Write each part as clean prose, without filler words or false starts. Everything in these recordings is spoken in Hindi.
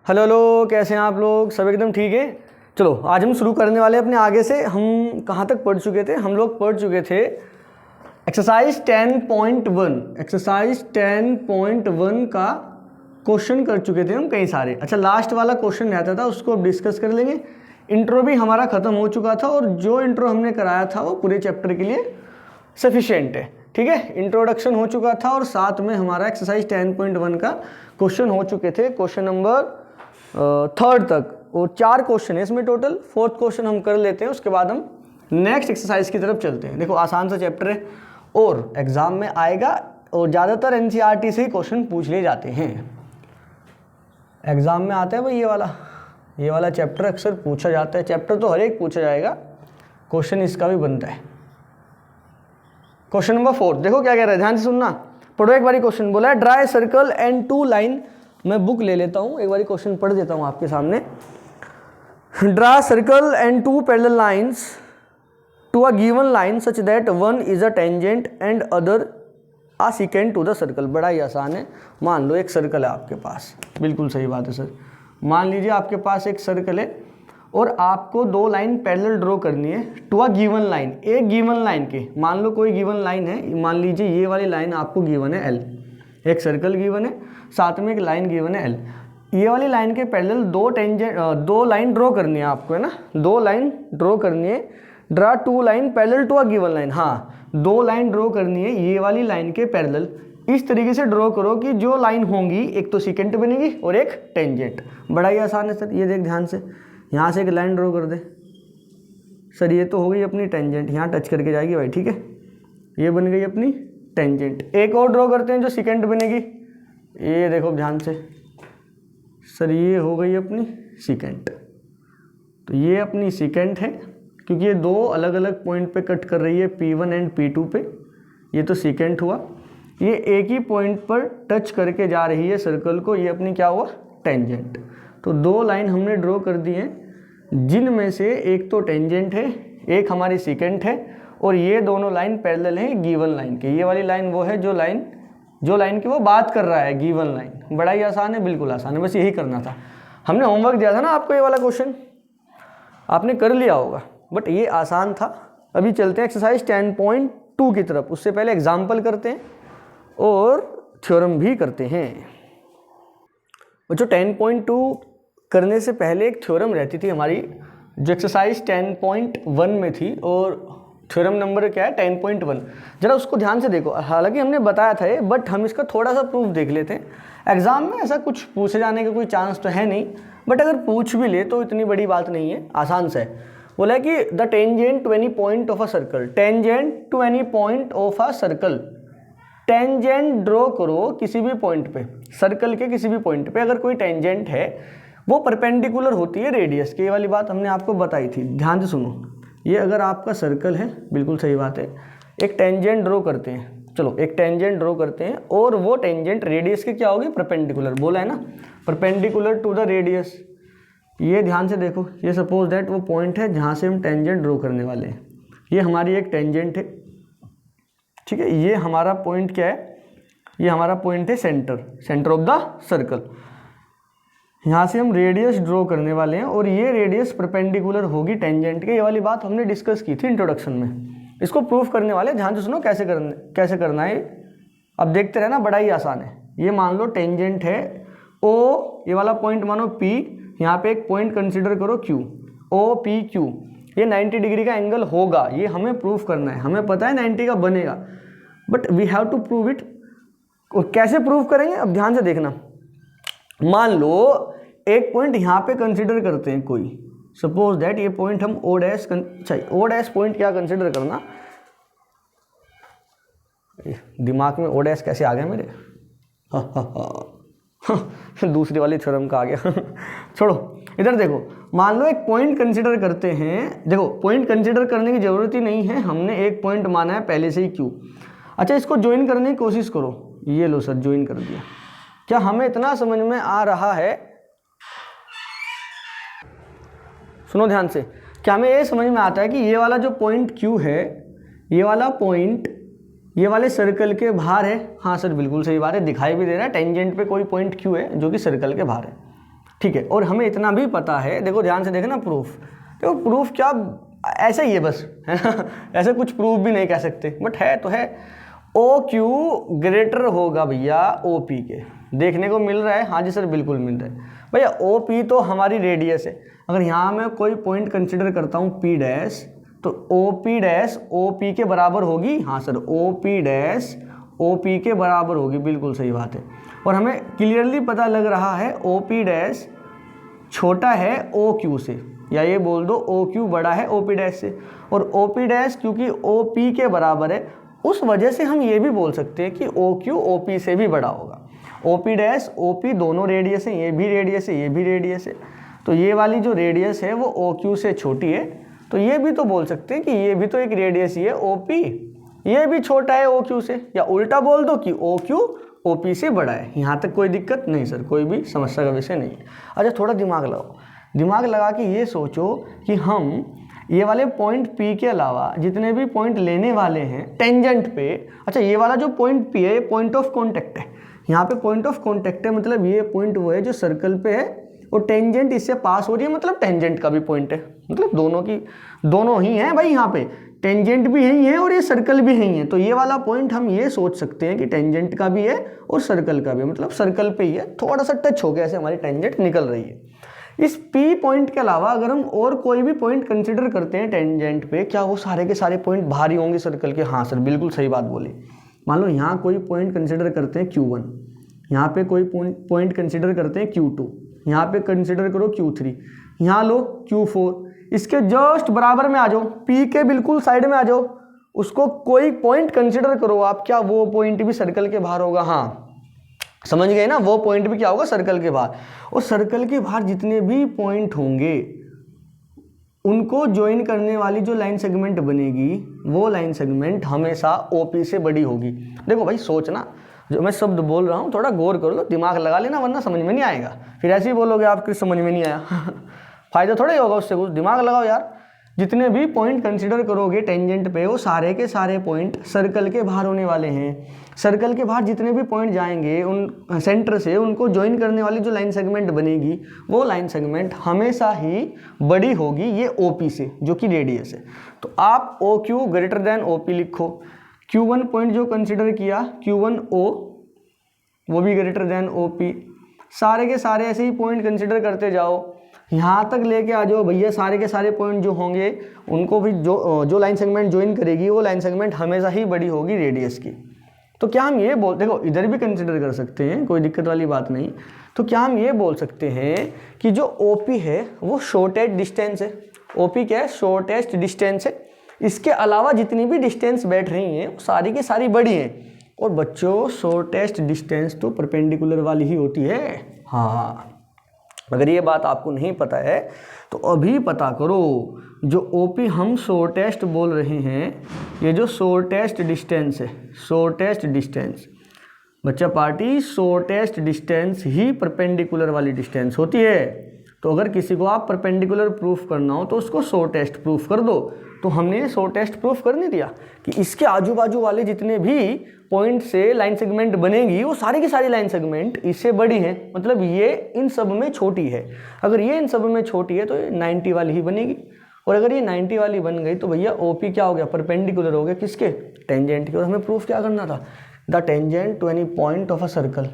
हेलो हेलो, कैसे हैं आप लोग? सब एकदम ठीक है। चलो आज हम शुरू करने वाले अपने आगे से। हम कहाँ तक पढ़ चुके थे? हम लोग पढ़ चुके थे एक्सरसाइज 10.1। एक्सरसाइज 10.1 का क्वेश्चन कर चुके थे हम कई सारे। अच्छा, लास्ट वाला क्वेश्चन रहता था, उसको अब डिस्कस कर लेंगे। इंट्रो भी हमारा ख़त्म हो चुका था और जो इंट्रो हमने कराया था वो पूरे चैप्टर के लिए सफिशिएंट है। ठीक है, इंट्रोडक्शन हो चुका था और साथ में हमारा एक्सरसाइज 10.1 का क्वेश्चन हो चुके थे, क्वेश्चन नंबर 3 तक। और 4 क्वेश्चन है इसमें टोटल। 4th क्वेश्चन हम कर लेते हैं, उसके बाद हम नेक्स्ट एक्सरसाइज की तरफ चलते हैं। देखो आसान सा चैप्टर है और एग्जाम में आएगा और ज़्यादातर एनसीईआरटी से ही क्वेश्चन पूछ लिए जाते हैं। एग्जाम में आता है भाई ये वाला चैप्टर अक्सर पूछा जाता है। चैप्टर तो हर एक पूछा जाएगा, क्वेश्चन इसका भी बनता है। क्वेश्चन नंबर 4 देखो क्या कह रहा है, ध्यान से सुनना। पढ़ो एक बारी क्वेश्चन। बोला है draw a circle and 2 line. मैं बुक ले लेता हूँ, एक बारी क्वेश्चन पढ़ देता हूँ आपके सामने। Draw circle and 2 parallel lines to a given line such that one is a tangent and other a secant to the circle. बड़ा ही आसान है। मान लो एक सर्कल है आपके पास, बिल्कुल सही बात है सर। मान लीजिए आपके पास एक सर्कल है और आपको 2 लाइन पैरेलल ड्रॉ करनी है टू अ गिवन लाइन। एक गिवन लाइन के, मान लो कोई गिवन लाइन है, मान लीजिए ये वाली लाइन आपको गिवन है L। एक सर्कल गिवन है, साथ में एक लाइन गिवन है L। ये वाली लाइन के पैरेलल 2 लाइन ड्रॉ करनी है आपको, है ना। 2 लाइन ड्रॉ करनी है। Draw 2 line parallel to a given line. हाँ, 2 लाइन ड्रॉ करनी है ये वाली लाइन के पैरेलल। इस तरीके से ड्रॉ करो कि जो लाइन होंगी एक तो सीकेंट बनेगी और एक टेंजेंट। बड़ा ही आसान है सर। ये देख ध्यान से, यहाँ से एक लाइन ड्रॉ कर दे सर। ये तो हो गई अपनी टेंजेंट, यहाँ टच करके जाएगी भाई, ठीक है। ये बन गई अपनी टेंजेंट। एक और ड्रॉ करते हैं जो सीकेंट बनेगी। ये देखो ध्यान से सर, ये हो गई अपनी सीकेंट। तो ये अपनी सीकेंट है क्योंकि ये 2 अलग अलग पॉइंट पे कट कर रही है, P1 एंड P2 पे। ये तो सीकेंट हुआ। ये एक ही पॉइंट पर टच करके जा रही है सर्कल को, ये अपनी क्या हुआ, टेंजेंट। तो 2 लाइन हमने ड्रॉ कर दी हैं, जिनमें से एक तो टेंजेंट है, एक हमारी सीकेंट है, और ये दोनों लाइन पैरेलल हैं गिवन लाइन के। ये वाली लाइन वो है जो लाइन की वो बात कर रहा है, गिवन लाइन। बड़ा ही आसान है, बिल्कुल आसान है, बस यही करना था। हमने होमवर्क दिया था ना आपको, ये वाला क्वेश्चन आपने कर लिया होगा, बट ये आसान था। अभी चलते हैं एक्सरसाइज 10.2 की तरफ। उससे पहले एग्जाम्पल करते हैं और थ्योरम भी करते हैं। बच्चों 10.2 करने से पहले एक थ्योरम रहती थी हमारी, जो एक्सरसाइज 10.1 में थी, और थ्योरम नंबर क्या है, 10.1। जरा उसको ध्यान से देखो। हालांकि हमने बताया था ये, बट हम इसका थोड़ा सा प्रूफ देख लेते हैं। एग्जाम में ऐसा कुछ पूछे जाने का कोई चांस तो है नहीं, बट अगर पूछ भी ले तो इतनी बड़ी बात नहीं है, आसान सा है। बोला है कि the tangent to any point of a circle. Tangent to any point of a circle. Tangent draw करो किसी भी पॉइंट पे, सर्कल के किसी भी पॉइंट पे अगर कोई टेंजेंट है, वो परपेंडिकुलर होती है रेडियस की। ये वाली बात हमने आपको बताई थी, ध्यान से सुनो। ये अगर आपका सर्कल है, बिल्कुल सही बात है, एक टेंजेंट ड्रॉ करते हैं। चलो एक टेंजेंट ड्रॉ करते हैं और वो टेंजेंट रेडियस के क्या होगी, परपेंडिकुलर। बोला है ना, परपेंडिकुलर टू द रेडियस। ये ध्यान से देखो, ये सपोज दैट वो पॉइंट है जहाँ से हम टेंजेंट ड्रॉ करने वाले हैं। ये हमारी एक टेंजेंट है, ठीक है। ये हमारा पॉइंट क्या है, ये हमारा पॉइंट है सेंटर ऑफ द सर्कल। यहाँ से हम रेडियस ड्रॉ करने वाले हैं और ये रेडियस परपेंडिकुलर होगी टेंजेंट के। ये वाली बात हमने डिस्कस की थी इंट्रोडक्शन में। इसको प्रूफ करने वाले, ध्यान से सुनो कैसे करना है। अब देखते रहना, बड़ा ही आसान है। ये मान लो टेंजेंट है O, ये वाला पॉइंट मानो P, यहाँ पे एक पॉइंट कंसिडर करो Q, OPQ। ये 90 डिग्री का एंगल होगा, ये हमें प्रूफ करना है। हमें पता है 90 का बनेगा, but we have to prove it. और कैसे प्रूव करेंगे, अब ध्यान से देखना। मान लो एक पॉइंट यहाँ पे कंसिडर करते हैं कोई, सपोज दैट ये पॉइंट हम O dash, O dash point क्या कंसिडर करना, दिमाग में O डैश कैसे आ गया मेरे, दूसरी वाली थ्योरम का आ गया। छोड़ो, इधर देखो। मान लो एक पॉइंट कंसिडर करते हैं। देखो पॉइंट कंसिडर करने की ज़रूरत ही नहीं है, हमने एक पॉइंट माना है पहले से ही Q। अच्छा, इसको ज्वाइन करने की कोशिश करो। ये लो सर, ज्वाइन कर दिया। क्या हमें इतना समझ में आ रहा है, सुनो ध्यान से, क्या हमें ये समझ में आता है कि ये वाला जो पॉइंट Q है, ये वाला पॉइंट ये वाले सर्कल के बाहर है? हाँ सर, बिल्कुल सही बात है, दिखाई भी दे रहा है। टेंजेंट पे कोई पॉइंट Q है जो कि सर्कल के बाहर है। ठीक है। और हमें इतना भी पता है, देखो ध्यान से देखना प्रूफ, देखो प्रूफ क्या ऐसा ही है बस, है ना, ऐसे कुछ प्रूफ भी नहीं कह सकते, बट है तो है। ओ क्यू ग्रेटर होगा भैया ओ पी के, देखने को मिल रहा है, हाँ जी सर बिल्कुल मिल रहा है भैया। ओ पी तो हमारी रेडियस है, अगर यहाँ मैं कोई पॉइंट कंसिडर करता हूँ पी डैश, तो O P dash O P के बराबर होगी, हाँ sir O P dash O P के बराबर होगी, बिल्कुल सही बात है। और हमें क्लियरली पता लग रहा है ओ पी डैश छोटा है ओ क्यू से, या ये बोल दो ओ क्यू बड़ा है ओ पी डैश से, और ओ पी डैश क्योंकि ओ पी के बराबर है, उस वजह से हम ये भी बोल सकते हैं कि ओ क्यू ओ पी से भी बड़ा होगा। O P dash O P दोनों रेडियस हैं, ये भी रेडियस है ये भी रेडियस है, तो ये वाली जो रेडियस है वो ओ क्यू से छोटी है, तो ये भी तो बोल सकते हैं कि ये भी तो एक रेडियस ही है ओ पी, ये भी छोटा है ओ क्यू से, या उल्टा बोल दो कि ओ क्यू ओ पी से बड़ा है। यहाँ तक कोई दिक्कत नहीं सर, कोई भी समस्या का विषय नहीं है। अच्छा थोड़ा दिमाग लगाओ, दिमाग लगा के ये सोचो कि हम ये वाले पॉइंट P के अलावा जितने भी पॉइंट लेने वाले हैं टेंजेंट पे, अच्छा ये वाला जो पॉइंट P है ये पॉइंट ऑफ कॉन्टैक्ट है, यहाँ पे पॉइंट ऑफ कॉन्टैक्ट है, मतलब ये पॉइंट वो है जो सर्कल पे है और टेंजेंट इससे पास हो रही है, मतलब टेंजेंट का भी पॉइंट है, मतलब दोनों ही हैं भाई, यहाँ पे टेंजेंट भी यही है और ये सर्कल भी यही है, तो ये वाला पॉइंट हम ये सोच सकते हैं कि टेंजेंट का भी है और सर्कल का भी है, मतलब सर्कल पे ही है, थोड़ा सा टच हो गया ऐसे हमारी टेंजेंट निकल रही है। इस P पॉइंट के अलावा अगर हम और कोई भी पॉइंट कंसिडर करते हैं टेंजेंट पे, क्या वो सारे के सारे पॉइंट भारी होंगे सर्कल के? हाँ सर बिल्कुल सही बात बोली। मान लो यहाँ कोई पॉइंट कंसिडर करते हैं Q1, यहाँ पे कोई पॉइंट कंसिडर करते हैं Q2, यहाँ पे कंसिडर करो Q3, यहाँ लो Q4, इसके जस्ट बराबर में आ जाओ, P के बिल्कुल साइड में आ जाओ, उसको कोई पॉइंट कंसिडर करो आप, क्या वो पॉइंट भी सर्कल के बाहर होगा? हाँ समझ गए ना, वो पॉइंट भी क्या होगा? सर्कल के बाहर। और सर्कल के बाहर जितने भी पॉइंट होंगे उनको ज्वाइन करने वाली जो लाइन सेगमेंट बनेगी वो लाइन सेगमेंट हमेशा ओपी से बड़ी होगी। देखो भाई सोचना, जो मैं शब्द बोल रहा हूँ थोड़ा गौर कर लो, दिमाग लगा लेना, वरना समझ में नहीं आएगा, फिर ऐसे ही बोलोगे आपके समझ में नहीं आया फायदा थोड़ा ही होगा उससे, कुछ दिमाग लगाओ यार। जितने भी पॉइंट कंसिडर करोगे टेंजेंट पे वो सारे के सारे पॉइंट सर्कल के बाहर होने वाले हैं। सर्कल के बाहर जितने भी पॉइंट जाएंगे उन सेंटर से उनको ज्वाइन करने वाली जो लाइन सेगमेंट बनेगी वो लाइन सेगमेंट हमेशा ही बड़ी होगी ये ओपी से, जो कि रेडियस है। तो आप O Q greater than OP लिखो। Q1 पॉइंट जो कंसिडर किया Q1O वो भी ग्रेटर देन ओपी, सारे के सारे ऐसे ही पॉइंट कंसिडर करते जाओ, यहाँ तक लेके आ जाओ भैया, सारे के सारे पॉइंट जो होंगे उनको भी जो लाइन सेगमेंट ज्वाइन करेगी वो लाइन सेगमेंट हमेशा ही बड़ी होगी रेडियस की। तो क्या हम ये देखो इधर भी कंसिडर कर सकते हैं, कोई दिक्कत वाली बात नहीं। तो क्या हम ये बोल सकते हैं कि जो OP है वो शॉर्टेस्ट डिस्टेंस है? OP क्या है? शॉर्टेस्ट डिस्टेंस है। इसके अलावा जितनी भी डिस्टेंस बैठ रही हैं वो सारी की सारी बड़ी हैं। और बच्चों शॉर्टेस्ट डिस्टेंस तो परपेंडिकुलर वाली ही होती है। हाँ अगर ये बात आपको नहीं पता है तो अभी पता करो, जो OP हम शॉर्टेस्ट बोल रहे हैं, ये जो शॉर्टेस्ट डिस्टेंस है, शॉर्टेस्ट डिस्टेंस बच्चा पार्टी, शॉर्टेस्ट डिस्टेंस ही परपेंडिकुलर वाली डिस्टेंस होती है। तो अगर किसी को आप परपेंडिकुलर प्रूफ करना हो तो उसको शॉर्टेस्ट प्रूफ कर दो। तो हमने ये शॉर्टेस्ट प्रूफ कर नहीं दिया कि इसके आजू बाजू वाले जितने भी पॉइंट से लाइन सेगमेंट बनेगी वो सारी की सारी लाइन सेगमेंट इससे बड़ी हैं, मतलब ये इन सब में छोटी है। अगर ये इन सब में छोटी है तो ये 90 वाली ही बनेगी, और अगर ये 90 वाली बन गई तो भैया OP क्या हो गया? परपेंडिकुलर हो गया किसके? टेंजेंट के। और हमें प्रूफ क्या करना था? The tangent to any point of a circle,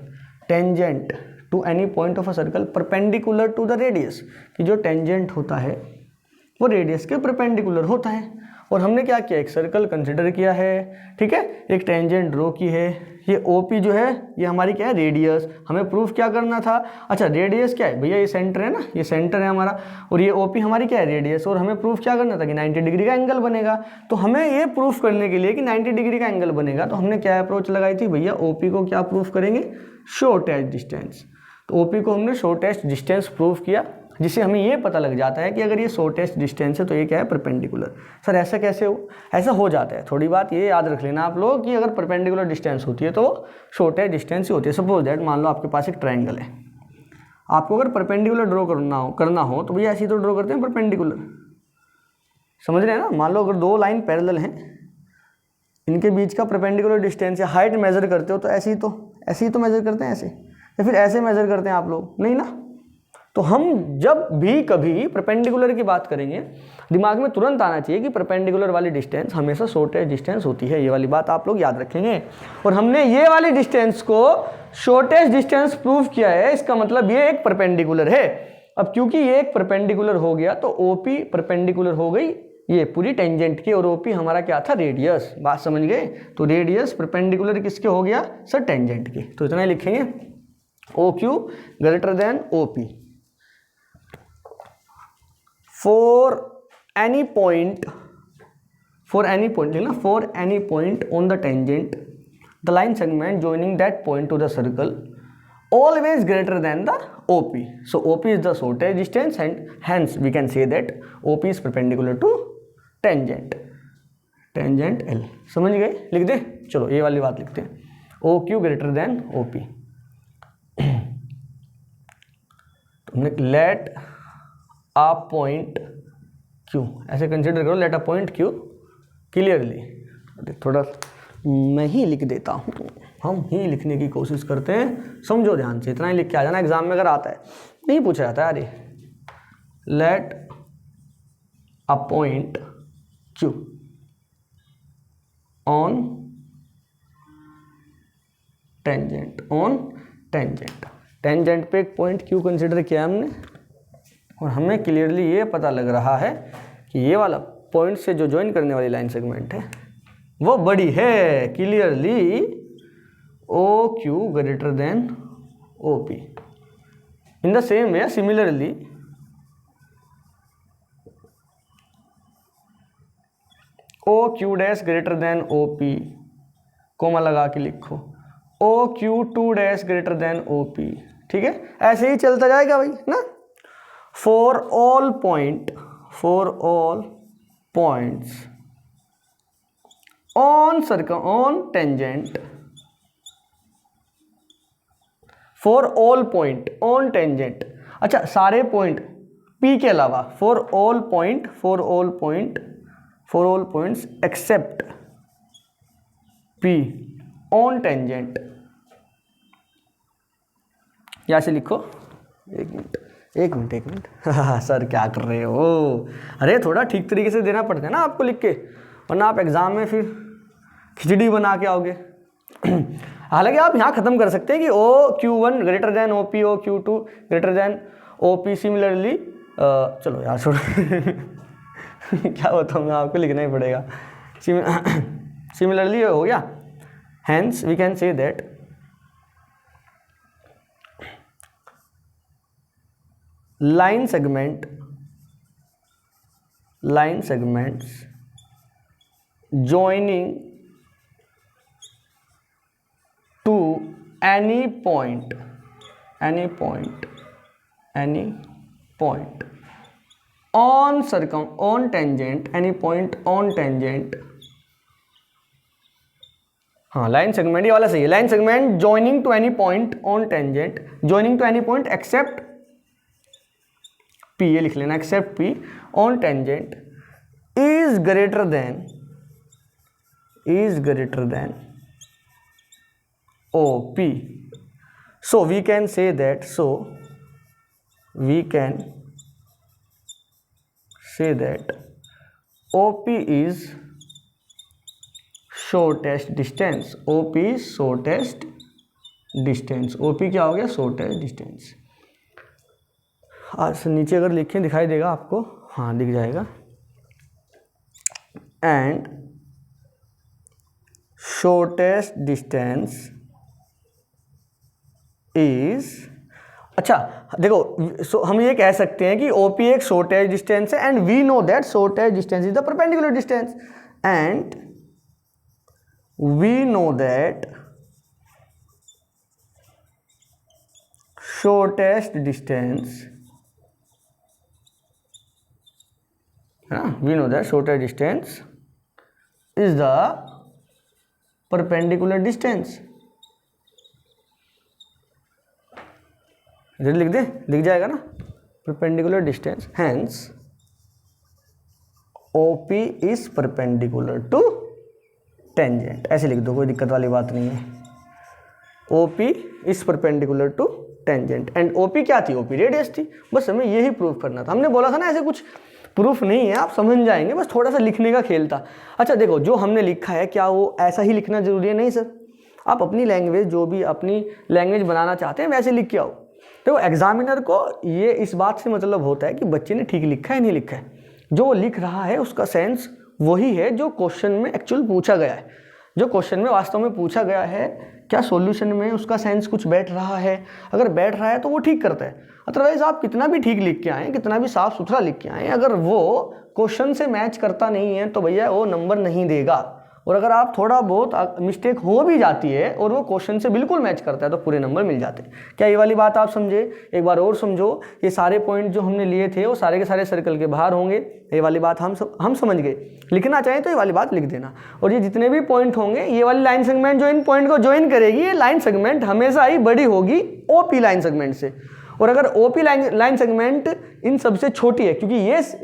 tangent to any point of a circle perpendicular to the radius, कि जो टेंजेंट होता है वो रेडियस के परपेंडिकुलर होता है। और हमने क्या किया? एक सर्कल कंसिडर किया है, ठीक है, एक टेंजेंट ड्रॉ की है, ये OP जो है ये हमारी क्या है? रेडियस। हमें प्रूफ क्या करना था? अच्छा रेडियस क्या है भैया? ये सेंटर है ना, ये सेंटर है हमारा, और ये OP हमारी क्या है? रेडियस। और हमें प्रूफ क्या करना था कि 90 डिग्री का एंगल बनेगा। तो हमें ये प्रूफ करने के लिए कि 90 डिग्री का एंगल बनेगा तो हमने क्या अप्रोच लगाई थी भैया? OP को क्या प्रूफ करेंगे? Shortest distance. तो OP को हमने शॉर्टेस्ट डिस्टेंस प्रूफ किया, जिससे हमें ये पता लग जाता है कि अगर ये शॉर्टेस्ट डिस्टेंस है तो ये क्या है? परपेंडिकुलर। सर ऐसा कैसे हो? ऐसा हो जाता है, थोड़ी बात ये याद रख लेना आप लोग कि अगर परपेंडिकुलर डिस्टेंस होती है तो शॉर्टेस्ट डिस्टेंस ही होती है। सपोज दैट मान लो आपके पास एक ट्रायंगल है, आपको अगर परपेंडिकुलर ड्रॉ करना हो तो भैया ऐसे ही तो ड्रॉ करते हैं परपेंडिकुलर, समझ रहे हैं ना। मान लो अगर दो लाइन पैरेलल हैं, इनके बीच का परपेंडिकुलर डिस्टेंस या हाइट मेजर करते हो तो ऐसे ही तो मेजर करते हैं, ऐसे या फिर ऐसे मेजर करते हैं आप लोग? नहीं ना, तो हम जब भी कभी परपेंडिकुलर की बात करेंगे दिमाग में तुरंत आना चाहिए कि परपेंडिकुलर वाली डिस्टेंस हमेशा शॉर्टेस्ट डिस्टेंस होती है। ये वाली बात आप लोग याद रखेंगे। और हमने ये वाली डिस्टेंस को शॉर्टेस्ट डिस्टेंस प्रूव किया है, इसका मतलब ये एक परपेंडिकुलर है। अब क्योंकि ये एक परपेंडिकुलर हो गया तो ओपी परपेंडिकुलर हो गई ये पूरी टेंजेंट की, और ओपी हमारा क्या था, रेडियस। बात समझ गए? तो रेडियस परपेंडिकुलर किसके हो गया सर, टेंजेंट के। तो इतना ही लिखेंगे, O Q greater than OP for any point लिखना, for any point on the tangent the line segment joining that point to the circle always greater than the OP. So OP is the shortest distance and hence we can say that OP is perpendicular to tangent L. समझ गए? लिख दे, चलो ये वाली बात लिखते हैं, OQ greater than OP। तुमने लेट अ पॉइंट Q ऐसे कंसिडर करो, let a point Q clearly. थोड़ा मैं ही लिख देता हूँ, हम ही लिखने की कोशिश करते हैं, समझो ध्यान से, इतना ही लिख के आ जाना। एग्जाम में अगर आता है, नहीं पूछा जाता है, अरे let a point Q on tangent पे एक पॉइंट Q कंसिडर किया हमने, और हमें क्लियरली ये पता लग रहा है कि ये वाला पॉइंट से जो ज्वाइन करने वाली लाइन सेगमेंट है वो बड़ी है, clearly O Q greater than O P. In the same way similarly O Q dash greater than O P, comma लगा के लिखो, O Q two dash greater than O P. ठीक है, ऐसे ही चलता जाएगा भाई ना। For all points on tangent, for all point on tangent, अच्छा सारे पॉइंट P के अलावा, for all points except P on tangent. यहाँ से लिखो, एक मिनट सर क्या कर रहे हो? अरे थोड़ा ठीक तरीके से देना पड़ता है ना आपको लिख के, वरना आप एग्जाम में फिर खिचड़ी बना के आओगे। हालांकि आप यहाँ ख़त्म कर सकते हैं कि O Q one greater than O P, O Q two greater than O P similarly. चलो यार छोड़ो क्या बताऊँ मैं आपको, लिखना ही पड़ेगा। सिमिलरली हो गया, hence we can say that line segments joining to any point on tangent, हाँ लाइन सेगमेंट ये वाला सही है। Line segment joining to any point on tangent, joining to any point except P, ये लिख लेना, except P on tangent is greater than OP. So we can say that OP is shortest distance। OP is shortest distance। OP क्या हो गया, shortest distance। आज नीचे अगर लिखें दिखाई देगा आपको, हाँ दिख जाएगा। एंड शॉर्टेस्ट डिस्टेंस इज, अच्छा देखो हम ये कह सकते हैं कि OP एक शॉर्टेस्ट डिस्टेंस है, and we know that shortest distance is the perpendicular distance, and we know that shortest distance, we know that shorter distance is the perpendicular distance। इधर लिख दे, दिख जाएगा ना, perpendicular distance, hence OP is perpendicular to tangent। ऐसे लिख दो, कोई दिक्कत वाली बात नहीं है। OP is perpendicular to tangent and OP क्या थी, ओपी रेडियस थी। बस हमें यही प्रूफ करना था। हमने बोला था ना ऐसे कुछ प्रूफ नहीं है, आप समझ जाएंगे, बस थोड़ा सा लिखने का खेल था। अच्छा देखो, जो हमने लिखा है क्या वो ऐसा ही लिखना जरूरी है? नहीं सर, आप अपनी लैंग्वेज, जो भी अपनी लैंग्वेज बनाना चाहते हैं वैसे लिख के आओ। देखो एग्जामिनर को ये इस बात से मतलब होता है कि बच्चे ने ठीक लिखा है नहीं लिखा है। जो वो लिख रहा है उसका सेंस वही है जो क्वेश्चन में एक्चुअल पूछा गया है। जो क्वेश्चन में वास्तव में पूछा गया है, क्या सॉल्यूशन में उसका सेंस कुछ बैठ रहा है? अगर बैठ रहा है तो वो ठीक करता है। अदरवाइज आप कितना भी ठीक लिख के आएँ, कितना भी साफ सुथरा लिख के आएँ, अगर वो क्वेश्चन से मैच करता नहीं है तो भैया वो नंबर नहीं देगा। और अगर आप थोड़ा बहुत मिस्टेक हो भी जाती है और वो क्वेश्चन से बिल्कुल मैच करता है तो पूरे नंबर मिल जाते हैं। क्या ये वाली बात आप समझे? एक बार और समझो, ये सारे पॉइंट जो हमने लिए थे वो सारे के सारे सर्कल के बाहर होंगे। ये वाली बात हम समझ गए। लिखना चाहें तो ये वाली बात लिख देना। और ये जितने भी पॉइंट होंगे, ये वाली लाइन सेगमेंट जो इन पॉइंट को ज्वाइन करेगी, ये लाइन सेगमेंट हमेशा ही बड़ी होगी ओपी लाइन सेगमेंट से। और अगर ओपी लाइन सेगमेंट इन सबसे छोटी है, क्योंकि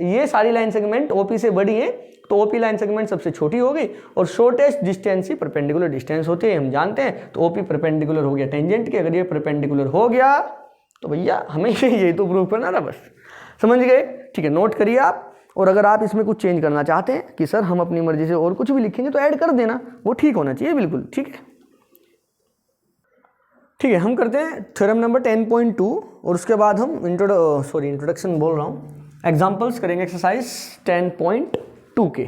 ये सारी लाइन सेगमेंट ओपी से बड़ी है, तो ओपी लाइन सेगमेंट सबसे छोटी होगी और शॉर्टेस्ट डिस्टेंस ही परपेंडिकुलर डिस्टेंस होती है, हम जानते हैं। तो ओपी परपेंडिकुलर हो गया टेंजेंट के। अगर ये परपेंडिकुलर हो गया तो भैया हमें यही तो प्रूव करना था, बस समझ गए? ठीक है, नोट करिए आप। और अगर आप इसमें कुछ चेंज करना चाहते हैं कि सर हम अपनी मर्जी से और कुछ भी लिखेंगे, तो ऐड कर देना, वो ठीक होना चाहिए, बिल्कुल ठीक है। ठीक है, हम करते हैं थ्योरम नंबर 10.2 और उसके बाद हम इंट्रोडक्शन बोल रहा हूँ, एग्जाम्पल्स करेंगे एक्सरसाइज 10.2 के।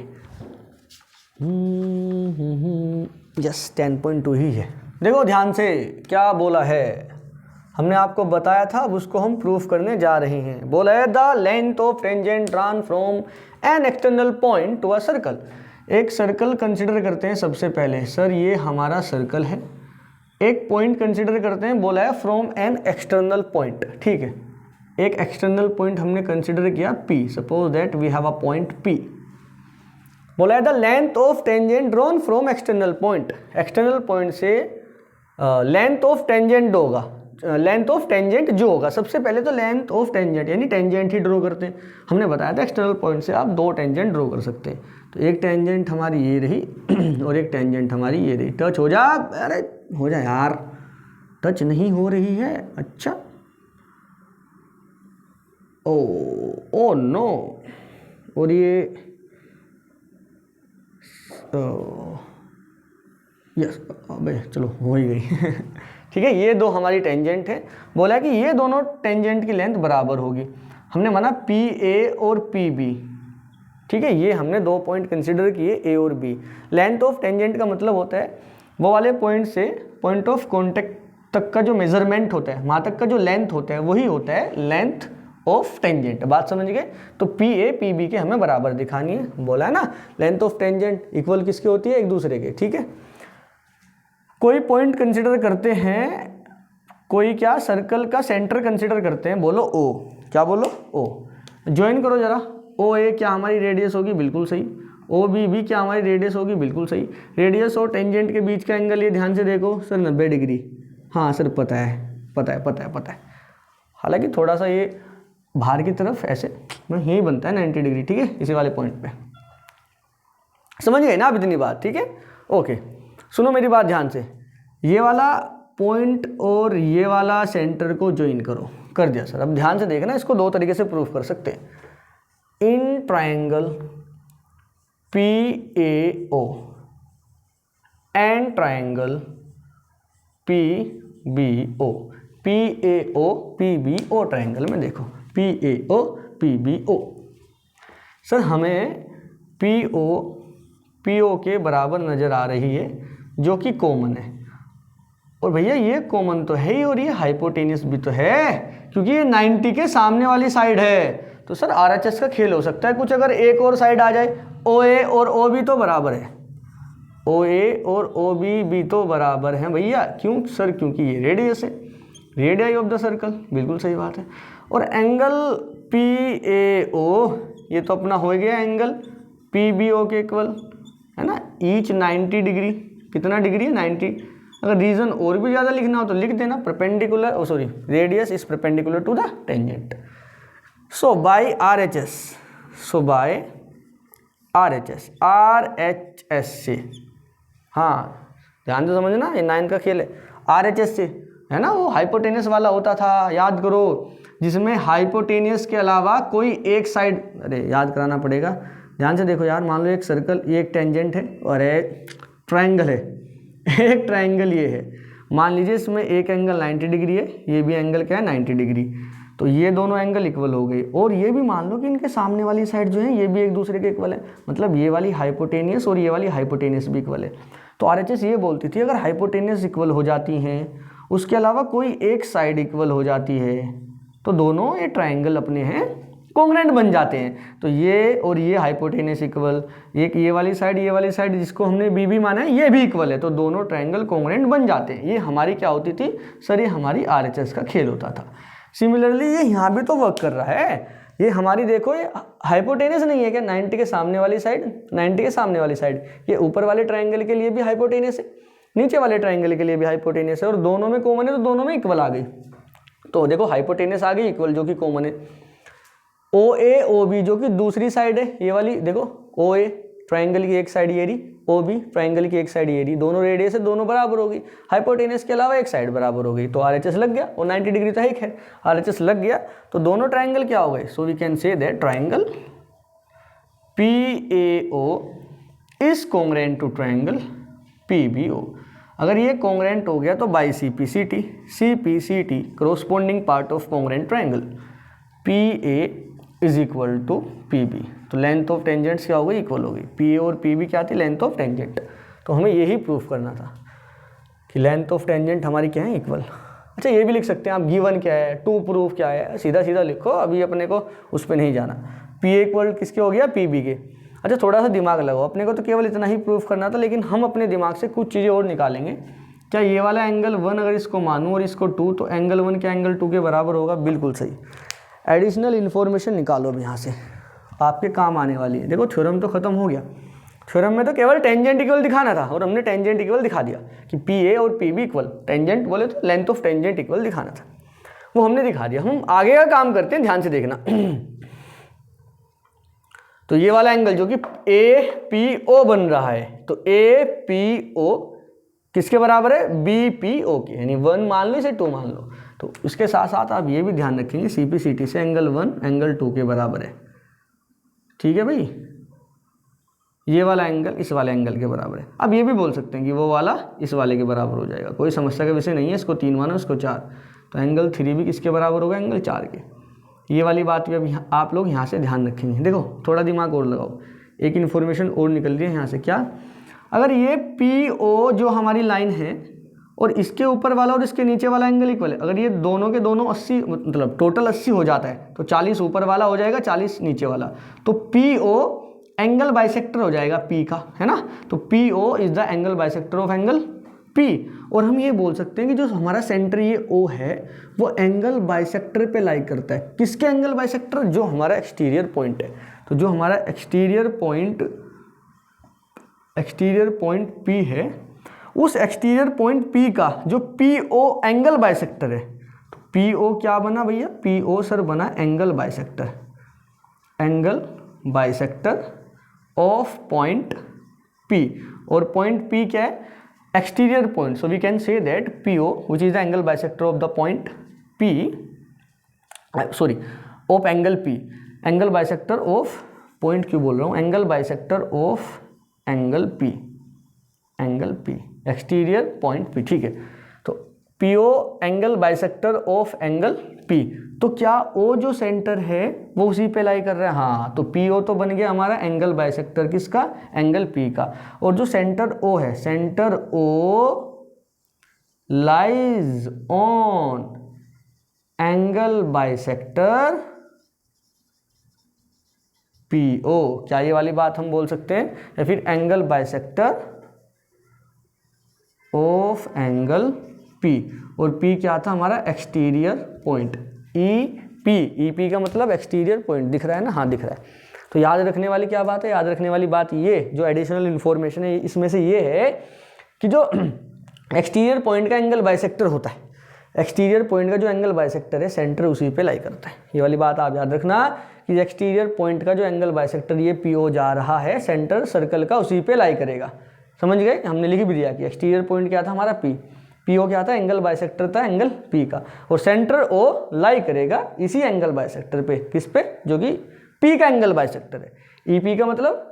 यस 10.2 ही है। देखो ध्यान से क्या बोला है, हमने आपको बताया था, अब उसको हम प्रूफ करने जा रहे हैं। बोला है the length of tangent drawn from an external point to a circle. एक सर्कल कंसिडर करते हैं सबसे पहले। सर ये हमारा सर्कल है, एक पॉइंट कंसिडर करते हैं, बोला है फ्रॉम एन एक्सटर्नल पॉइंट। ठीक है, एक एक्सटर्नल पॉइंट हमने कंसिडर किया P, suppose that we have a point P। बोला है the length of tangent drawn from external point. External point से लेंथ ऑफ टेंजेंट होगा, लेंथ ऑफ टेंजेंट जो होगा, सबसे पहले तो लेंथ ऑफ टेंजेंट यानी टेंजेंट ही ड्रॉ करते हैं। हमने बताया था एक्सटर्नल पॉइंट से आप दो टेंजेंट ड्रॉ कर सकते हैं। तो एक टेंजेंट हमारी ये रही और एक टेंजेंट हमारी ये रही। टच हो जा, अरे हो जा यार, टच नहीं हो रही है। अच्छा ओ नो, और ये यस, अबे चलो हो ही गई ठीक है, ये दो हमारी टेंजेंट है। बोला कि ये दोनों टेंजेंट की लेंथ बराबर होगी। हमने माना पी ए और पी बी। ठीक है, ये हमने दो पॉइंट कंसिडर किए ए और बी। लेंथ ऑफ टेंजेंट का मतलब होता है वो वाले पॉइंट से पॉइंट ऑफ कॉन्टेक्ट तक का जो मेजरमेंट होता है, वहाँ तक का जो लेंथ होता है, वही होता है लेंथ ऑफ टेंजेंट। बात समझ गए? तो पी ए पी बी के हमें बराबर दिखानी है। बोला है ना, लेंथ ऑफ टेंजेंट इक्वल किसके होती है? एक दूसरे के। ठीक है, कोई पॉइंट कंसिडर करते हैं, कोई क्या सर्कल का सेंटर कंसिडर करते हैं। बोलो ओ, क्या बोलो? ओ। ज्वाइन करो जरा। ओ ए क्या हमारी रेडियस होगी? बिल्कुल सही। ओ बी भी क्या हमारी रेडियस होगी? बिल्कुल सही। रेडियस और टेंजेंट के बीच का एंगल ये ध्यान से देखो सर, 90 डिग्री। हाँ सर पता है। हालांकि थोड़ा सा ये बाहर की तरफ ऐसे यही बनता है 90 डिग्री। ठीक है, इसी वाले पॉइंट पे। समझ गए ना आप इतनी बात? ठीक है, ओके। सुनो मेरी बात ध्यान से, ये वाला पॉइंट और ये वाला सेंटर को ज्वाइन करो। कर दिया सर। अब ध्यान से देखना, इसको दो तरीके से प्रूफ कर सकते हैं। In triangle PAO and triangle PBO। PAO PBO triangle में देखो, PAO PBO। सर हमें PO के बराबर नज़र आ रही है, जो कि कॉमन है। और भैया ये कॉमन तो है ही, और ये हाइपोटेनियस भी तो है, क्योंकि ये 90 के सामने वाली साइड है। तो सर RHS का खेल हो सकता है कुछ, अगर एक और साइड आ जाए। OA और OB तो बराबर है, OA और OB भी तो बराबर हैं भैया। क्यों सर? क्योंकि ये रेडियस है, रेडियस ऑफ द सर्कल। बिल्कुल सही बात है। और एंगल PAO ये तो अपना हो गया एंगल PBO के इक्वल, है ना। ईच 90 डिग्री, कितना डिग्री है? 90। अगर रीजन और भी ज़्यादा लिखना हो तो लिख देना, perpendicular radius is perpendicular to the tangent. So by RHS, RHS से, हाँ ध्यान से समझना, ये 9 का खेल है। RHS से है ना, वो हाइपोटेनियस वाला होता था, याद करो, जिसमें हाइपोटेनियस के अलावा कोई एक साइड, अरे याद कराना पड़ेगा, ध्यान से देखो यार, मान लो एक सर्कल, ये एक टेंजेंट है और एक ट्रायंगल है, एक ट्रायंगल ये है, मान लीजिए इसमें एक एंगल 90 डिग्री है, ये भी एंगल क्या है 90 डिग्री, तो ये दोनों एंगल इक्वल हो गए, और ये भी मान लो कि इनके सामने वाली साइड जो है ये भी एक दूसरे के इक्वल है, मतलब ये वाली हाइपोटेनियस और ये वाली हाइपोटेनियस भी इक्वल है। तो आरएचएस ये बोलती थी अगर हाइपोटेनियस इक्वल हो जाती हैं, उसके अलावा कोई एक साइड इक्वल हो जाती है, तो दोनों ये ट्रायंगल अपने हैं कॉन्ग्रुएंट बन जाते हैं। तो ये और ये हाइपोटेनियस इक्वल, एक ये वाली साइड जिसको हमने बी भी माना है ये भी इक्वल है, तो दोनों ट्रायंगल कॉन्ग्रुएंट बन जाते हैं। ये हमारी क्या होती थी सर, ये हमारी आरएचएस का खेल होता था। सिमिलरली ये यहाँ भी तो वर्क कर रहा है, ये हमारी देखो ये हाइपोटेनियस नहीं है क्या, 90 के सामने वाली साइड, 90 के सामने वाली साइड, ये ऊपर वाले ट्रायंगल के लिए भी हाइपोटेनियस है, नीचे वाले ट्रायंगल के लिए भी हाइपोटेनियस है, और दोनों में कॉमन है तो दोनों में इक्वल आ गई। तो देखो हाइपोटेनियस आ गई इक्वल जो कि कॉमन है, ओ ए ओ बी जो कि दूसरी साइड है, ये वाली देखो ओ ए ट्रायंगल की एक साइड ये रही, ओ बी ट्रायंगल की एक साइड ये रही, दोनों रेडियस है, दोनों बराबर हो गई, हाइपोटेनियस के अलावा एक साइड बराबर हो गई, तो आरएचएस लग गया, और 90 डिग्री तो है, आरएचएस लग गया, तो दोनों ट्रायंगल क्या हो गए, so we can say that triangle PAO is congruent to triangle PBO। अगर ये कॉन्ग्रुएंट हो गया तो by CPCT corresponding part of congruent triangle PA is equal to PB, तो लेंथ ऑफ टेंजेंट्स क्या हो गई, इक्वल हो गई। PA और PB क्या थी, लेंथ ऑफ टेंजेंट, तो हमें यही प्रूफ करना था कि लेंथ ऑफ टेंजेंट हमारी क्या है, इक्वल। अच्छा ये भी लिख सकते हैं आप, गिवन क्या है, टू प्रूफ क्या है, सीधा सीधा लिखो, अभी अपने को उस पर नहीं जाना। PA इक्वल किसके हो गया, PB के। अच्छा थोड़ा सा दिमाग लगाओ, अपने को तो केवल इतना ही प्रूफ करना था, लेकिन हम अपने दिमाग से कुछ चीज़ें और निकालेंगे। क्या ये वाला एंगल 1 अगर इसको मानूँ और इसको 2, तो एंगल 1 क्या एंगल 2 के बराबर होगा, बिल्कुल सही। एडिशनल इन्फॉर्मेशन निकालो अब यहाँ से, आपके काम आने वाली है। देखो थ्योरम तो खत्म हो गया, थ्योरम में तो केवल टेंजेंट इक्वल दिखाना था, और हमने टेंजेंट इक्वल दिखा दिया कि PA और PB इक्वल, टेंजेंट बोले तो लेंथ ऑफ टेंजेंट इक्वल दिखाना था, वो हमने दिखा दिया। हम आगे का काम करते हैं, ध्यान से देखना। तो ये वाला एंगल जो कि APO बन रहा है, तो APO किसके बराबर है, BPO के, यानी 1 मान लो इसे 2 मान लो। तो इसके साथ साथ आप ये भी ध्यान रखेंगे CPCT से एंगल 1 एंगल 2 के बराबर है, ठीक है भाई, ये वाला एंगल इस वाले एंगल के बराबर है। अब ये भी बोल सकते हैं कि वो वाला इस वाले के बराबर हो जाएगा, कोई समस्या का विषय नहीं है, इसको 3 मानो इसको 4, तो एंगल 3 भी किसके बराबर होगा, एंगल 4 के। ये वाली बात भी अब आप लोग यहाँ से ध्यान रखेंगे। देखो थोड़ा दिमाग और लगाओ, एक इन्फॉर्मेशन और निकल रही है यहाँ से, क्या, अगर ये PO जो हमारी लाइन है और इसके ऊपर वाला और इसके नीचे वाला एंगल इक्वल है, अगर ये दोनों के दोनों 80 मतलब टोटल 80 हो जाता है, तो 40 ऊपर वाला हो जाएगा, 40 नीचे वाला, तो PO एंगल बाइसेक्टर हो जाएगा P का, है ना। तो PO is the angle bisector of angle P। और हम ये बोल सकते हैं कि जो हमारा सेंटर ये O है वो एंगल बाइसेक्टर पे लाई करता है। किसके एंगल बाइसेक्टर, जो हमारा एक्सटीरियर पॉइंट है। तो जो हमारा एक्सटीरियर पॉइंट P है, उस एक्सटीरियर पॉइंट P का जो PO एंगल बाइसेक्टर है, तो PO क्या बना भैया, PO सर बना angle bisector of point P। और पॉइंट P क्या है, exterior point, so we can say that PO which is the angle bisector of the point P, sorry of angle P, angle bisector of point, क्यों बोल रहा हूँ, angle bisector of angle P, exterior point P, ठीक है। तो PO angle bisector of angle P, तो क्या O जो सेंटर है वो उसी पे लाई कर रहा है, हाँ, तो PO तो बन गया हमारा एंगल बाइसेक्टर किसका, एंगल P का। और जो सेंटर O है, centre O lies on angle bisector PO, क्या ये वाली बात हम बोल सकते हैं, या फिर angle bisector of angle P। और P क्या था हमारा, एक्सटीरियर पॉइंट, EP का मतलब एक्सटीरियर पॉइंट, दिख रहा है ना, हाँ दिख रहा है। तो याद रखने वाली क्या बात है, याद रखने वाली बात ये जो एडिशनल इन्फॉर्मेशन है इसमें से ये है कि जो एक्सटीरियर पॉइंट का एंगल बाइसेक्टर होता है, एक्सटीरियर पॉइंट का जो एंगल बाइसेक्टर है सेंटर उसी पे लाई करता है। ये वाली बात आप याद रखना कि एक्सटीरियर पॉइंट का जो एंगल बाइसेक्टर ये PO जा रहा है, सेंटर सर्कल का उसी पे लाई करेगा। समझ गए, हमने लिख भी दिया कि एक्सटीरियर पॉइंट क्या था हमारा P, पी ओ क्या था, एंगल बाइसेक्टर था एंगल पी का, और सेंटर ओ लाई करेगा इसी एंगल बाइसेक्टर पे, किस पे, जो कि पी का एंगल बाइसेक्टर है। ई पी का मतलब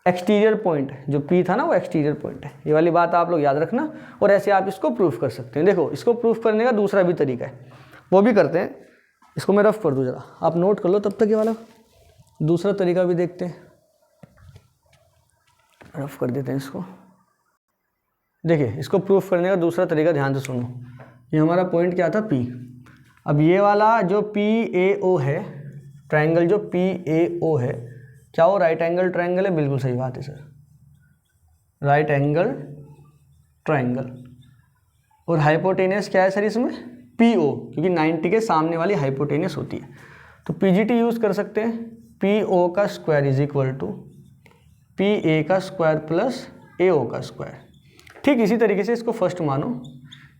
एक्सटीरियर पॉइंट, जो पी था ना वो एक्सटीरियर पॉइंट है। ये वाली बात आप लोग याद रखना, और ऐसे आप इसको प्रूफ कर सकते हैं। देखो इसको प्रूफ करने का दूसरा भी तरीका है, वो भी करते हैं। इसको मैं रफ कर दूँ जरा, आप नोट कर लो तब तक। ये वाला दूसरा तरीका भी देखते हैं, रफ कर देते हैं इसको। देखिए इसको प्रूफ करने का दूसरा तरीका ध्यान से सुनो। ये हमारा पॉइंट क्या था, पी। अब ये वाला जो पी ए ओ है, ट्राइंगल जो पी ए ओ है, क्या वो राइट एंगल ट्राइंगल है? बिल्कुल सही बात है सर, राइट एंगल ट्राइंगल। और हाइपोटेनियस क्या है सर इसमें? पी ओ, क्योंकि 90 के सामने वाली हाइपोटेनियस होती है। तो पीजीटी यूज़ कर सकते हैं, पी ओ का square is equal to P A का स्क्वायर प्लस ए ओ का स्क्वायर। ठीक इसी तरीके से इसको फर्स्ट मानो।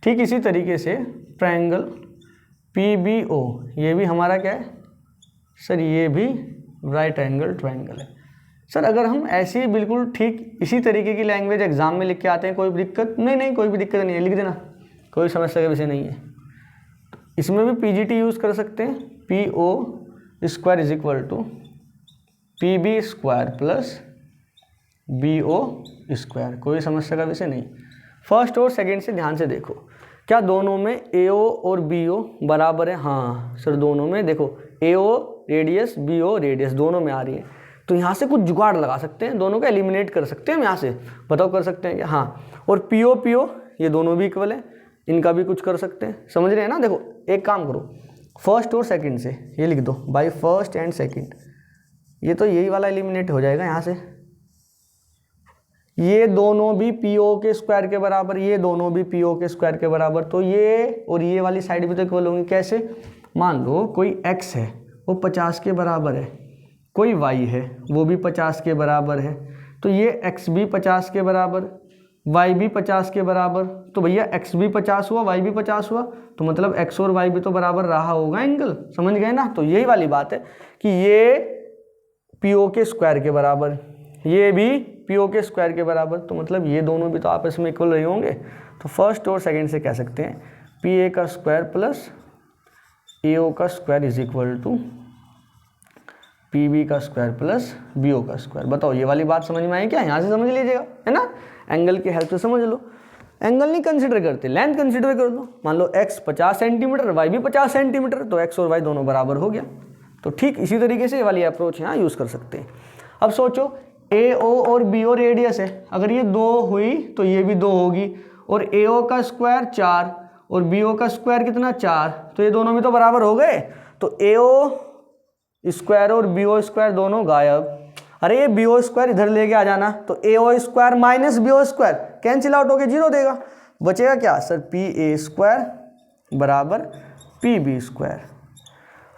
ठीक इसी तरीके से ट्रायंगल पी बी ओ, ये भी हमारा क्या है सर? ये भी राइट एंगल ट्रायंगल है। सर अगर हम ऐसे ही बिल्कुल ठीक इसी तरीके की लैंग्वेज एग्जाम में लिख के आते हैं, कोई दिक्कत नहीं, कोई भी दिक्कत नहीं है, लिख देना, कोई समस्या का विषय नहीं है। इसमें भी पीजीटी यूज़ कर सकते हैं, P O square is equal to P B square plus B O square, कोई समस्या का विषय नहीं। फर्स्ट और सेकंड से ध्यान से देखो, क्या दोनों में ए ओ और बी ओ बराबर है? हाँ सर दोनों में, देखो A O radius, B O radius, दोनों में आ रही है। तो यहाँ से कुछ जुगाड़ लगा सकते हैं, दोनों को एलिमिनेट कर सकते हैं हम यहाँ से, बताओ कर सकते हैं क्या? हाँ। और पी ओ ये दोनों भी इक्वल है, इनका भी कुछ कर सकते हैं, समझ रहे हैं ना? देखो एक काम करो, फर्स्ट और सेकंड से ये लिख दो, बाय फर्स्ट एंड सेकंड, ये तो यही वाला एलिमिनेट हो जाएगा यहाँ से। ये दोनों भी पी ओ के स्क्वायर के बराबर, ये दोनों भी पी ओ के स्क्वायर के बराबर, तो ये और ये वाली साइड भी तो इक्वल होंगी। कैसे? मान लो कोई x है वो 50 के बराबर है, कोई y है वो भी 50 के बराबर है, तो ये x भी 50 के बराबर, y भी 50 के बराबर, तो भैया x भी 50 हुआ, y भी 50 हुआ, तो मतलब x और y भी तो बराबर रहा होगा एंगल, समझ गए ना? तो यही वाली बात है कि ये पी ओ के स्क्वायर के बराबर, ये भी पी ओ के स्क्वायर के बराबर, तो मतलब ये दोनों भी तो आपस में इक्वल रहे होंगे। तो फर्स्ट और सेकंड से कह सकते हैं पी ए का स्क्वायर प्लस ए ओ का square is equal to P B का स्क्वायर प्लस बी ओ का स्क्वायर। बताओ ये वाली बात समझ में आई क्या? यहाँ से समझ लीजिएगा, है ना? एंगल की हेल्प से समझ लो। एंगल नहीं कंसिडर करते, लेंथ कंसिडर कर लो। मान लो x 50 सेंटीमीटर, y भी 50 सेंटीमीटर, तो x और y दोनों बराबर हो गया। तो ठीक इसी तरीके से ये वाली अप्रोच यहाँ यूज़ कर सकते हैं। अब सोचो ए ओ और बी ओ रेडियस है, अगर ये 2 हुई तो ये भी 2 होगी, और ए ओ का स्क्वायर 4 और बी ओ का स्क्वायर कितना 4, तो ये दोनों भी तो बराबर हो गए। तो ए ओ स्क्वायर और बी ओ स्क्वायर दोनों गायब। अरे ये बी ओ स्क्वायर इधर लेके आ जाना, तो A O square minus B O square cancel out होके 0 देगा, बचेगा क्या सर? पी ए स्क्वायर बराबर पी बी स्क्वायर।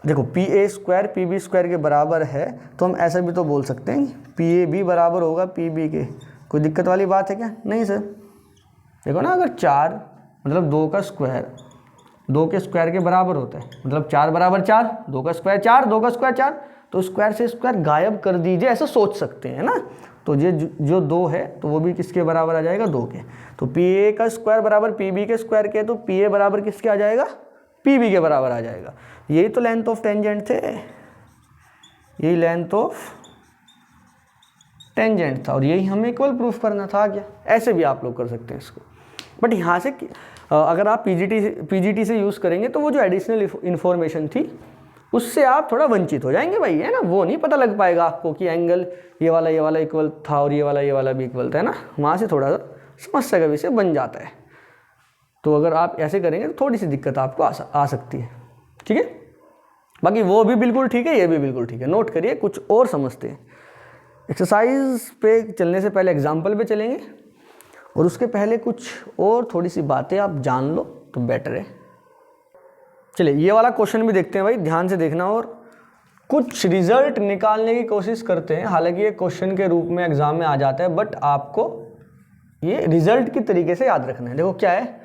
देखो P A square P B square के बराबर है, तो हम ऐसा भी तो बोल सकते हैं पी ए भी बराबर होगा पी बी के। कोई दिक्कत वाली बात है क्या? नहीं सर। देखो ना, अगर 4 मतलब 2 का स्क्वायर 2 के स्क्वायर के बराबर होता है, मतलब 4 बराबर 4, 2 का स्क्वायर 4, 2 का स्क्वायर 4, तो स्क्वायर से स्क्वायर गायब कर दीजिए, ऐसा सोच सकते हैं ना। तो ये जो 2 है तो वो भी किसके बराबर आ जाएगा? 2 के। तो पी ए का स्क्वायर बराबर पी बी के स्क्वायर के, तो पी ए बराबर किसके आ जाएगा? पी बी के बराबर आ जाएगा। यही तो लेंथ ऑफ टेंजेंट थे, यही लेंथ ऑफ टेंजेंट था, और यही हमें इक्वल प्रूफ करना था क्या? ऐसे भी आप लोग कर सकते हैं इसको। बट यहाँ से अगर आप पीजीटी से यूज़ करेंगे तो वो जो एडिशनल इन्फॉर्मेशन थी उससे आप थोड़ा वंचित हो जाएंगे भाई, है ना? वो नहीं पता लग पाएगा आपको कि एंगल ये वाला इक्वल था और ये वाला भी इक्वल था, है ना? वहाँ से थोड़ा सा समस्या का विषय बन जाता है। तो अगर आप ऐसे करेंगे तो थोड़ी सी दिक्कत आपको आ सकती है, ठीक है? बाकी वो भी बिल्कुल ठीक है, ये भी बिल्कुल ठीक है। नोट करिए, कुछ और समझते हैं। एक्सरसाइज पे चलने से पहले एग्जाम्पल पे चलेंगे, और उसके पहले कुछ और थोड़ी सी बातें आप जान लो तो बेटर है। चलिए ये वाला क्वेश्चन भी देखते हैं भाई, ध्यान से देखना, और कुछ रिजल्ट निकालने की कोशिश करते हैं। हालांकि ये क्वेश्चन के रूप में एग्जाम में आ जाता है, बट आपको ये रिजल्ट की तरीके से याद रखना है। देखो क्या है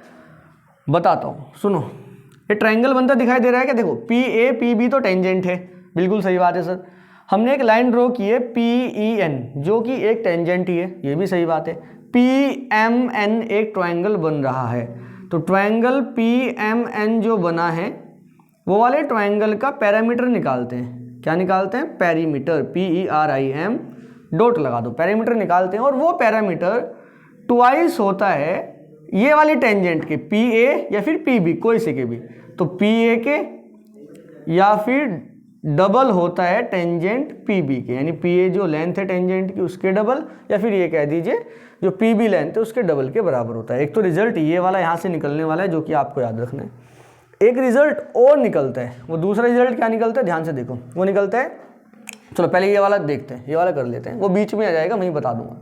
बताता हूँ, सुनो। ये ट्रायंगल बनता दिखाई दे रहा है क्या? देखो पी ए पी बी तो टेंजेंट है, बिल्कुल सही बात है सर। हमने एक लाइन ड्रॉ की है पी ई एन, जो कि एक टेंजेंट ही है, ये भी सही बात है। पी एम एन एक ट्रायंगल बन रहा है, तो ट्रायंगल पी एम एन जो बना है वो वाले ट्रायंगल का पैरामीटर निकालते हैं। क्या निकालते हैं? पेरीमीटर, PERIM डॉट लगा दो, पैरामीटर निकालते हैं। और वो पैरामीटर ट्वाइस होता है ये वाली टेंजेंट के, PA या फिर PB, कोई से के भी। तो PA के या फिर डबल होता है टेंजेंट PB के, यानी PA जो लेंथ है टेंजेंट की उसके डबल, या फिर ये कह दीजिए जो PB लेंथ है उसके डबल के बराबर होता है। एक तो रिजल्ट ये वाला यहाँ से निकलने वाला है जो कि आपको याद रखना है। एक रिजल्ट और निकलता है, वो दूसरा रिजल्ट क्या निकलता है ध्यान से देखो। वो निकलता है, चलो पहले ये वाला देखते हैं, ये वाला कर लेते हैं, वो बीच में आ जाएगा, मैं ही बता दूंगा।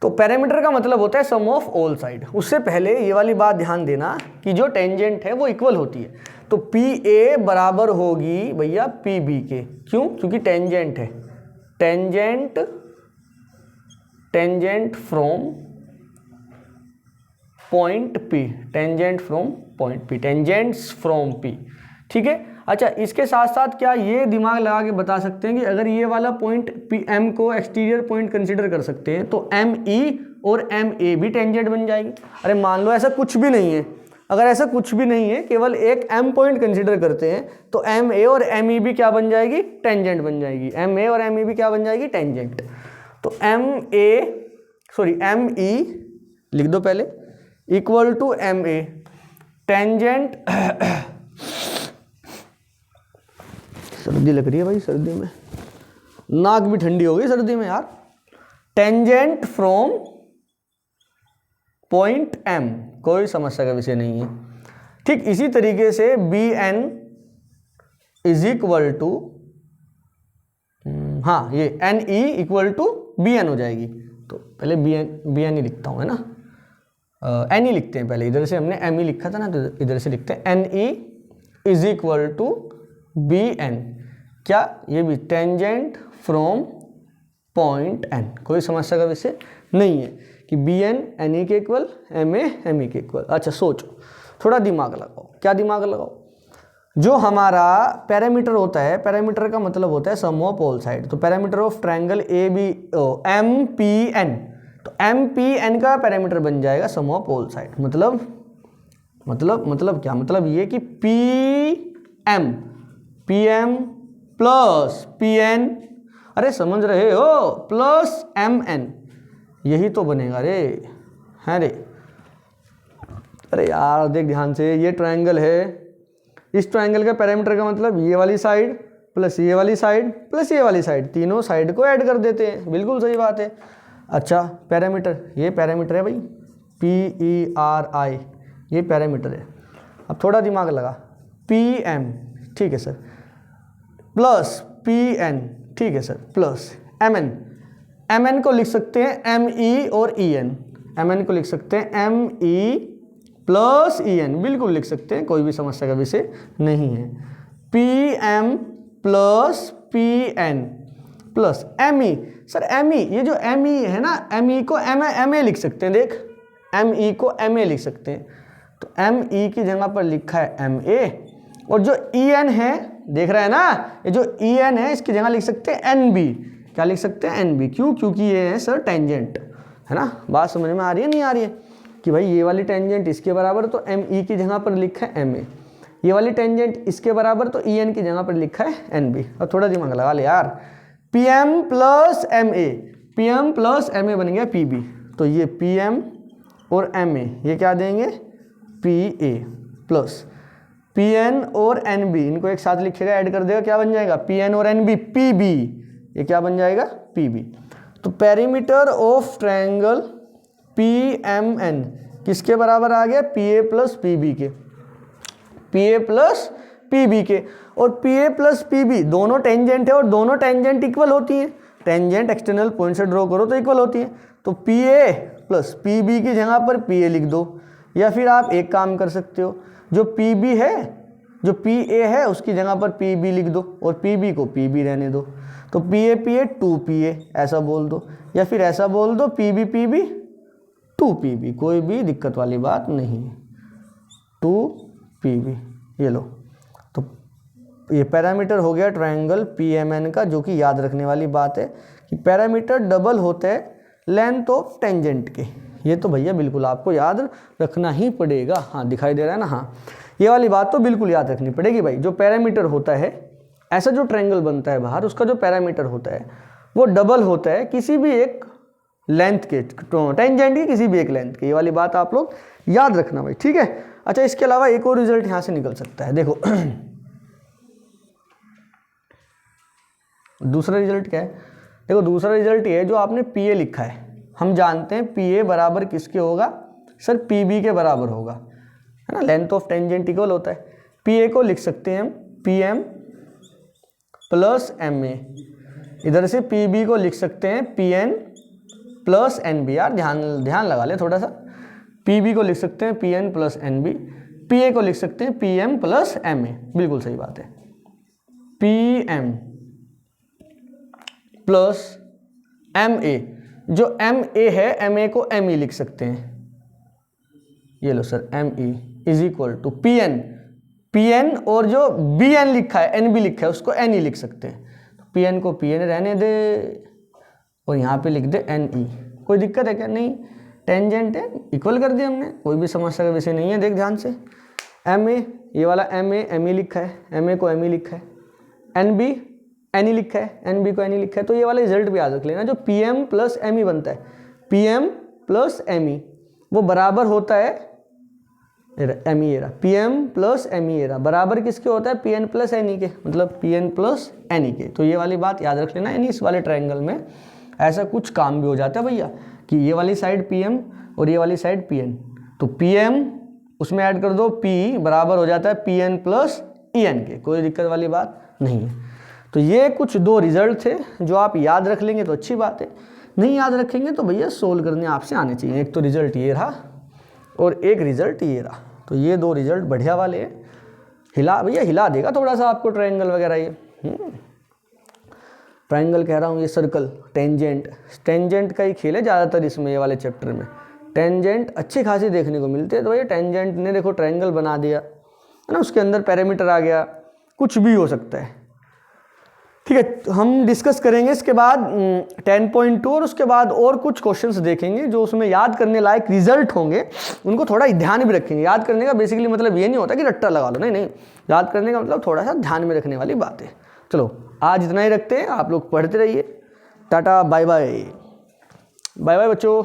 तो पैरामीटर का मतलब होता है सम ऑफ ऑल साइड। उससे पहले ये वाली बात ध्यान देना कि जो टेंजेंट है वो इक्वल होती है। तो PA बराबर होगी भैया PB के। क्यों? क्योंकि टेंजेंट है, tangent from point P, tangent from point P, tangents from P। ठीक है। अच्छा, इसके साथ साथ क्या ये दिमाग लगा के बता सकते हैं कि अगर ये वाला पॉइंट PM को एक्सटीरियर पॉइंट कंसीडर कर सकते हैं तो ME और MA भी टेंजेंट बन जाएगी। अरे मान लो ऐसा कुछ भी नहीं है, अगर ऐसा कुछ भी नहीं है, केवल एक M पॉइंट कंसीडर करते हैं तो MA और ME भी क्या बन जाएगी? टेंजेंट बन जाएगी। MA और ME भी क्या बन जाएगी? टेंजेंट। तो ME लिख दो पहले, इक्वल टू MA टेंजेंट सर्दी लग रही है भाई, सर्दी में नाक भी ठंडी हो गई सर्दी में यार। टेंजेंट फ्रॉम पॉइंट M, कोई समस्या का विषय नहीं है। ठीक इसी तरीके से BN इज इक्वल टू, हाँ ये NE इक्वल टू BN हो जाएगी। तो पहले BN ही लिखता हूँ, है ना, NE लिखते हैं पहले, इधर से हमने ME लिखा था ना, तो इधर से लिखते हैं NE is equal to BN। क्या? ये भी टेंजेंट फ्रॉम पॉइंट N, कोई समस्या का विषय नहीं है कि BN NE के इक्वल, MA ME के इक्वल। अच्छा सोचो, थोड़ा दिमाग लगाओ। क्या दिमाग लगाओ? जो हमारा पैरामीटर होता है, पैरामीटर का मतलब होता है सम ऑफ ऑल साइड। तो पैरामीटर ऑफ ट्रायंगल MPN, तो MPN का पैरामीटर बन जाएगा सम ऑफ ऑल साइड। मतलब क्या? मतलब ये कि PM प्लस PN, अरे समझ रहे हो, प्लस MN, यही तो बनेगा रे। है रे, अरे यार देख ध्यान से, ये ट्रायंगल है, इस ट्रायंगल का पैरामीटर का मतलब ये वाली साइड प्लस ये वाली साइड प्लस ये वाली साइड, तीनों साइड को ऐड कर देते हैं। बिल्कुल सही बात है। अच्छा पैरामीटर, ये पैरामीटर है भाई, PERI, ये पैरामीटर है। अब थोड़ा दिमाग लगा, PM, ठीक है सर, प्लस PN, ठीक है सर, प्लस MN को लिख सकते हैं ME और EN, MN को लिख सकते हैं ME प्लस EN, बिल्कुल लिख सकते हैं, कोई भी समस्या का विषय नहीं है। PM plus PN plus ME, sir ME, ये जो ME है ना, ME को MA लिख सकते हैं, देख ME को MA लिख सकते हैं। तो ME की जगह पर लिखा है MA, और जो EN है देख रहा है ना, ये जो EN है इसकी जगह लिख सकते हैं NB। क्या लिख सकते हैं? NB। क्यों? क्योंकि ये है सर टेंजेंट, है ना। बात समझ में आ रही है नहीं आ रही है? कि भाई ये वाली टेंजेंट इसके बराबर, तो ME की जगह पर लिखा है MA, ये वाली टेंजेंट इसके बराबर, तो EN की जगह पर लिखा है NB। और थोड़ा दिमाग लगा ले यार, PM प्लस MA बन गया PB। तो ये PM और MA ये क्या देंगे? PA प्लस PN और NB, इनको एक साथ लिखेगा, ऐड कर देगा, क्या बन जाएगा? PN और NB PB, ये क्या बन जाएगा? PB। तो पेरीमीटर ऑफ ट्रायंगल PMN किसके बराबर आ गया? PA प्लस PB के, PA प्लस PB के। और PA प्लस PB दोनों टेंजेंट है और दोनों टेंजेंट इक्वल होती हैं। टेंजेंट एक्सटर्नल पॉइंट से ड्रॉ करो तो इक्वल होती है। तो PA प्लस PB की जगह पर PA लिख दो, या फिर आप एक काम कर सकते हो, जो PB है, जो PA है उसकी जगह पर PB लिख दो और PB को PB रहने दो। तो PA 2PA ऐसा बोल दो, या फिर ऐसा बोल दो PB 2PB, कोई भी दिक्कत वाली बात नहीं है। 2PB, ये लो। तो ये पैरामीटर हो गया ट्रायंगल PMN का, जो कि याद रखने वाली बात है कि पैरामीटर डबल होते हैं लेंथ ऑफ टेंजेंट के। ये तो भैया बिल्कुल आपको याद रखना ही पड़ेगा। हाँ दिखाई दे रहा है ना, हाँ ये वाली बात तो बिल्कुल याद रखनी पड़ेगी भाई। जो पैरामीटर होता है, ऐसा जो ट्रायंगल बनता है बाहर, उसका जो पैरामीटर होता है वो डबल होता है किसी भी एक लेंथ के, टेंजेंट की किसी भी एक लेंथ के। ये वाली बात आप लोग याद रखना भाई, ठीक है। अच्छा इसके अलावा एक और रिजल्ट यहाँ से निकल सकता है, देखो दूसरा रिजल्ट क्या है, देखो दूसरा रिजल्ट ये है जो आपने पी ए लिखा है, हम जानते हैं पी ए बराबर किसके होगा सर, पी बी के बराबर होगा, है ना, लेंथ ऑफ टेंजेंट इक्वल होता है। पी ए को लिख सकते हैं हम P M plus M A, इधर से पी बी को लिख सकते हैं P N plus N B. यार ध्यान लगा ले थोड़ा सा, पी बी को लिख सकते हैं P N plus N B, P A को लिख सकते हैं P M plus M A, बिल्कुल सही बात है। P M plus M A, जो एम ए है एम ए को एम ई लिख सकते हैं, ये लो sir M E is equal to P N और जो बी एन लिखा है एन बी लिखा है उसको एन ई लिख सकते हैं। पी एन को पी एन रहने दे और यहाँ पे लिख दे एन ई। कोई दिक्कत है क्या? नहीं, टेंजेंट है, इक्वल कर दिया हमने, कोई भी समस्या का विषय नहीं है। देख ध्यान से, एम ए, ये वाला एम ई लिखा है, एम ए को एम ई लिखा है, एन बी एन ई लिखा है, एन बी को एन ई लिखा है। तो ये वाला रिजल्ट भी याद रख लेना, जो P M plus M E बनता है, P M plus M E वो बराबर होता है एम ई एरा, P M plus M E एरा बराबर किसके होता है, P N plus N E के, मतलब P N plus N E के। तो ये वाली बात याद रख लेना। यानी इस वाले ट्रायंगल में ऐसा कुछ काम भी हो जाता है भैया कि ये वाली साइड पी एम और ये वाली साइड पी एन, तो पी एम उसमें ऐड कर दो, पी बराबर हो जाता है P N plus E N के, कोई दिक्कत वाली बात नहीं है। तो ये कुछ दो रिजल्ट थे जो आप याद रख लेंगे तो अच्छी बात है, नहीं याद रखेंगे तो भैया सोल्व करने आपसे आने चाहिए। एक तो रिजल्ट ये रहा और एक रिजल्ट ये रहा, तो ये दो रिजल्ट बढ़िया वाले हैं। हिला भैया, हिला देगा थोड़ा सा आपको ट्रायंगल वगैरह। ये ट्रायंगल कह रहा हूँ, ये सर्कल, टेंजेंट का ही खेल है ज़्यादातर इसमें, ये वाले चैप्टर में टेंजेंट अच्छी खासी देखने को मिलते हैं। तो भैया टेंजेंट ने देखो ट्रायंगल बना दिया है ना, उसके अंदर पैरामीटर आ गया, कुछ भी हो सकता है, ठीक है। तो हम डिस्कस करेंगे इसके बाद 10.2 और उसके बाद और कुछ क्वेश्चंस देखेंगे जो उसमें याद करने लायक रिजल्ट होंगे, उनको थोड़ा ध्यान भी रखेंगे। याद करने का बेसिकली मतलब ये नहीं होता कि रट्टा लगा लो, नहीं, याद करने का मतलब थोड़ा सा ध्यान में रखने वाली बात है। चलो आज इतना ही रखते हैं, आप लोग पढ़ते रहिए। टाटा बाय बाय, बाय बाय बच्चों।